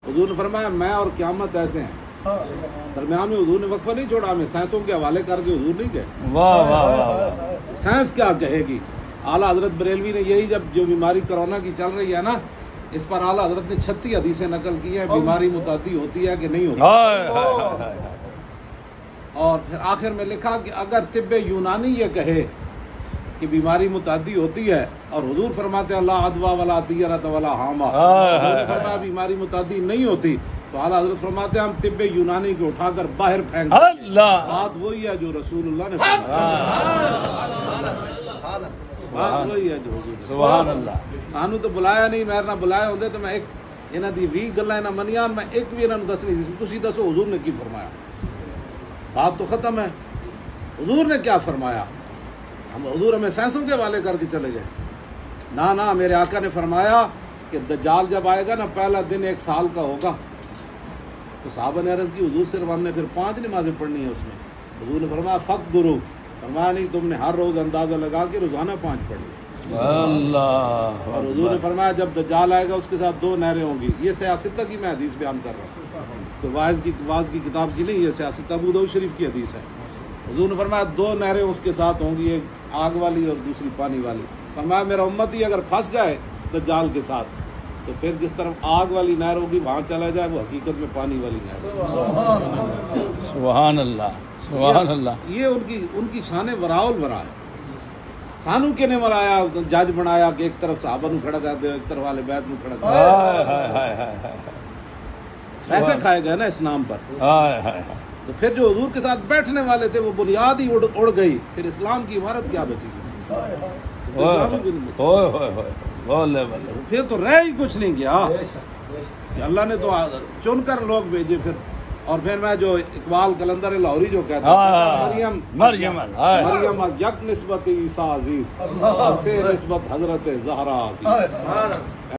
حضور نے فرمایا میں اور قیامت ایسے ہیں، درمیان میں حضور نے وقفہ نہیں چھوڑا، ہمیں سائنسوں کے حوالے کر کے حضور نہیں گئے۔ واہ واہ واہ، سائنس کیا کہے گی؟ اعلیٰ حضرت بریلوی نے یہی جب جو بیماری کرونا کی چل رہی ہے نا، اس پر اعلیٰ حضرت نے 36 حدیثیں نقل کی ہیں، بیماری متعدی ہوتی ہے کہ نہیں ہوتی، ہائے ہائے ہائے ہائے، اور پھر آخر میں لکھا کہ اگر طب یونانی یہ کہے کہ بیماری متعدی ہوتی ہے اور حضور فرماتے ہیں اللہ ادوا ولا طیرۃ ولا حاما، حضور نے فرمایا بیماری متعدی نہیں ہوتی، تو اعلیٰ حضرت فرماتے ہیں ہم طب یونانی کو اٹھا کر باہر پھینک دیں۔ اللہ، بات وہی ہے جو رسول اللہ نے فرمایا، بات وہی ہے جو حضور نے۔ سبحان اللہ، سانو تو بلایا نہیں، میں نہ بلائے ہوندے تو میں ایک انہاں دی 20 گلاں انہاں منیان، میں ایک بھی انہاں نوں دسنی سی، تسی دسو حضور نے کی فرمایا، بات تو ختم ہے۔ حضور نے کیا فرمایا؟ ہم حضور ہمیں سائنسوں کے حوالے کر کے چلے گئے؟ نہ میرے آقا نے فرمایا کہ دجال جب آئے گا نا پہلا دن 1 سال کا ہوگا، تو صحابہ نے عرض کی حضور صرف ہم نے پھر 5 نمازیں پڑھنی ہیں اس میں، حضور نے فرمایا فقدروا، فرمایا نہیں تم نے ہر روز اندازہ لگا کے روزانہ 5 پڑھ لی۔ اللہ، اور حضور نے فرمایا جب دجال آئے گا اس کے ساتھ 2 نہریں ہوں گی، یہ سیاستہ کی میں حدیث بیان کر رہا ہوں، تو واعظ کی کتاب کی نہیں، یہ سیاست ابو داؤد شریف کی حدیث ہے۔ حضور نے فرمایا 2 نہریں اس کے ساتھ ہوں گی، ایک آگ والی اور دوسری پانی والی، فرمایا میرا امتی اگر پھنس جائے دجال کے ساتھ تو پھر جس طرف آگ والی نہر ہوگی وہاں چلا جائے، وہ حقیقت میں پانی والی نہر ہوگی۔ سبحان اللہ، سبحان اللہ، یہ ان کی شان وراء الورا ہے۔ سانو کے نے مرایا جج بنایا کہ ایک طرف صحابہ نو کھڑا کر دے، ایک طرف والے بیت نو کھڑا کر ہائے ہائے ہائے ہائے ہائے، دے، ایسے کھائے گئے نا اس نام پر۔ ہائے ہائے، تو پھر جو حضور کے ساتھ بیٹھنے والے تھے وہ بنیاد ہی اڑ گئی، پھر اسلام کی عمارت کیا بچی گئی؟ اسلام ہی نہیں بچی۔ ہوئے ہوئے ہوئے، بولے بولے، پھر تو رہ ہی کچھ نہیں گیا کہ اللہ نے تو چن کر لوگ بھیجے پھر۔ اور پھر میں جو اقبال قلندر لاہوری جو کہتا ہے مریم از یک نسبت عیسیٰ عزیز، سے نسبت حضرت زہرا عزیز۔